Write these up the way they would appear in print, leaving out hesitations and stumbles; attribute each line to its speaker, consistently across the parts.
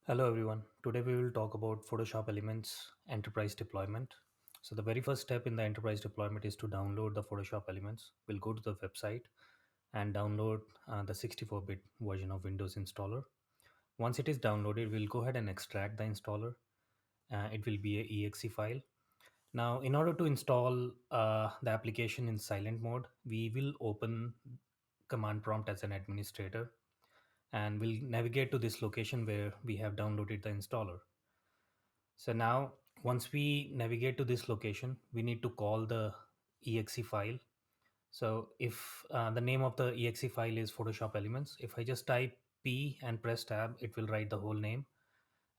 Speaker 1: Hello everyone. Today we will talk about Photoshop Elements enterprise deployment. So the very first step in the enterprise deployment is to download the Photoshop Elements. We'll go to the website and download the 64-bit version of Windows installer. Once it is downloaded, we'll go ahead and extract the installer. It will be a exe file. Now, in order to install the application in silent mode, we will open command prompt as an administrator and we'll navigate to this location where we have downloaded the installer. So now, once we navigate to this location, we need to call the exe file. So if the name of the exe file is Photoshop Elements, if I just type P and press tab, it will write the whole name.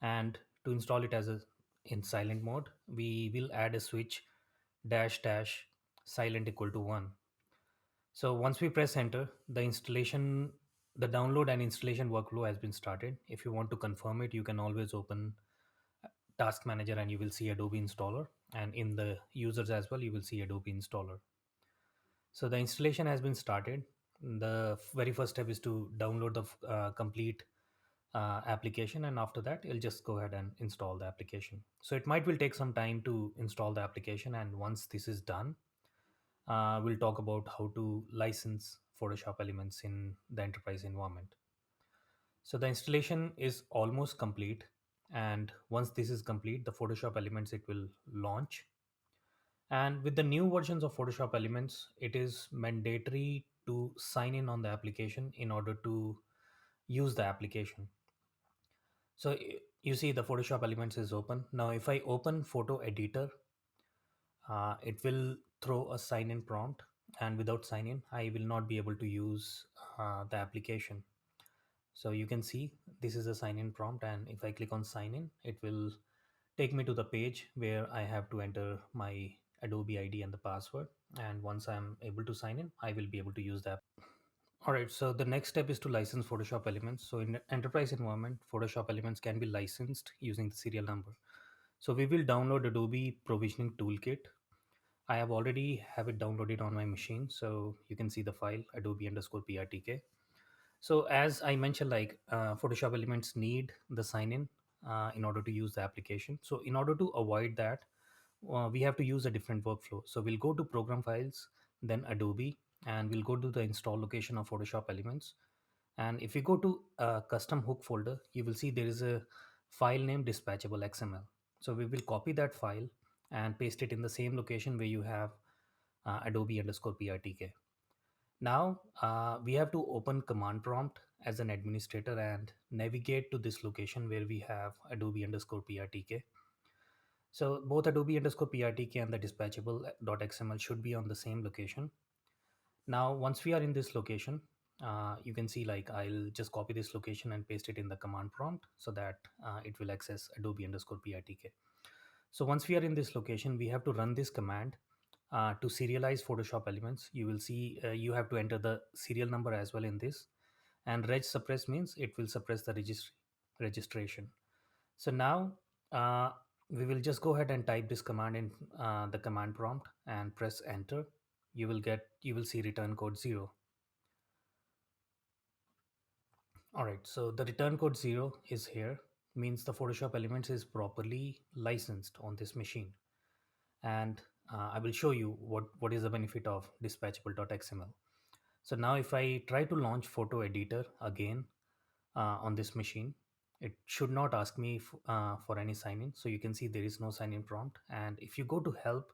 Speaker 1: And to install it as a in silent mode, we will add a switch dash dash silent equal to 1. So once we press enter, the download and installation workflow has been started. If you want to confirm it, you can always open task manager and you will see Adobe installer, and in the users as well you will see Adobe installer. So the installation has been started. The very first step is to download the complete application, and after that you'll just go ahead and install the application. So it might will take some time to install the application, and once this is done, we'll talk about how to license Photoshop Elements in the enterprise environment. So the installation is almost complete, and once this is complete, the Photoshop Elements it will launch. And with the new versions of Photoshop Elements, it is mandatory to sign in on the application in order to use the application. So you see the Photoshop Elements is open. Now if I open Photo Editor, it will throw a sign in prompt, and without sign in I will not be able to use the application. So you can see this is a sign in prompt, and if I click on sign in, it will take me to the page where I have to enter my Adobe ID and the password. And once I'm able to sign in, I will be able to use that. All right, so the next step is to license Photoshop Elements. So in the enterprise environment, Photoshop Elements can be licensed using the serial number. So we will download Adobe Provisioning Toolkit. I have already have it downloaded on my machine. So you can see the file Adobe underscore PRTK. So as I mentioned, like Photoshop Elements need the sign in order to use the application. So in order to avoid that, we have to use a different workflow. So we'll go to Program Files, then Adobe, and we'll go to the install location of Photoshop Elements. And if you go to CustomHook folder, you will see there is a file named dispatchable.xml. So we will copy that file and paste it in the same location where you have Adobe underscore PRTK. Now we have to open command prompt as an administrator and navigate to this location where we have Adobe underscore PRTK. So both Adobe underscore PRTK and the dispatchable.xml should be on the same location. Now, once we are in this location, you can see like I'll just copy this location and paste it in the command prompt so that it will access Adobe underscore PRTK. So once we are in this location, we have to run this command to serialize Photoshop Elements. You will see you have to enter the serial number as well in this. And regsuppress means it will suppress the registration. So now uh, we will just go ahead and type this command in the command prompt and press enter. You will see return code 0. All right, so the return code 0 is here, means the Photoshop Elements is properly licensed on this machine. And I will show you what is the benefit of dispatchable.xml. So now if I try to launch photo editor again on this machine, it should not ask me for any sign in. So you can see there is no sign in prompt. And if you go to help,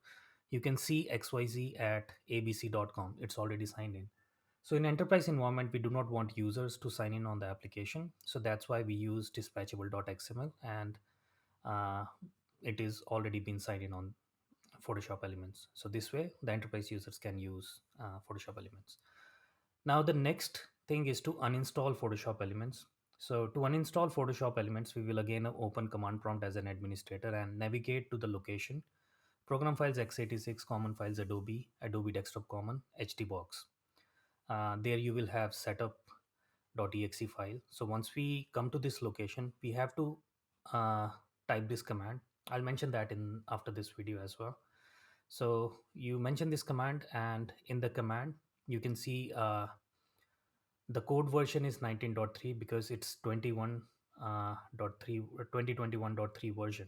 Speaker 1: you can see xyz at abc.com. It's already signed in. So in enterprise environment, we do not want users to sign in on the application. So that's why we use dispatchable.xml, and uh, it is already been signed in on Photoshop Elements. So this way, the enterprise users can use Photoshop Elements. Now the next thing is to uninstall Photoshop Elements. So to uninstall Photoshop Elements, we will again open command prompt as an administrator and navigate to the location Program Files x86, Common Files Adobe, Adobe Desktop Common, HTBox. There you will have setup.exe file. So once we come to this location, we have to uh, type this command. I'll mention that in after this video as well. So you mention this command, and in the command you can see the code version is 19.3 because it's 21 dot 3 2021.3 version.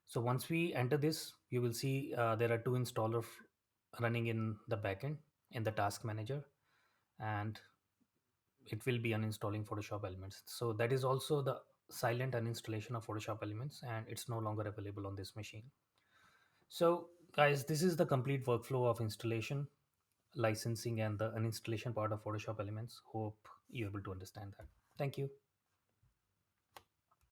Speaker 1: So once we enter this, you will see there are two installers running in the backend in the task manager, and it will be uninstalling Photoshop Elements. So that is also the silent uninstallation of Photoshop Elements, and it's no longer available on this machine. So guys, this is the complete workflow of installation, licensing, and the uninstallation part of Photoshop Elements. Hope you're able to understand that. Thank you.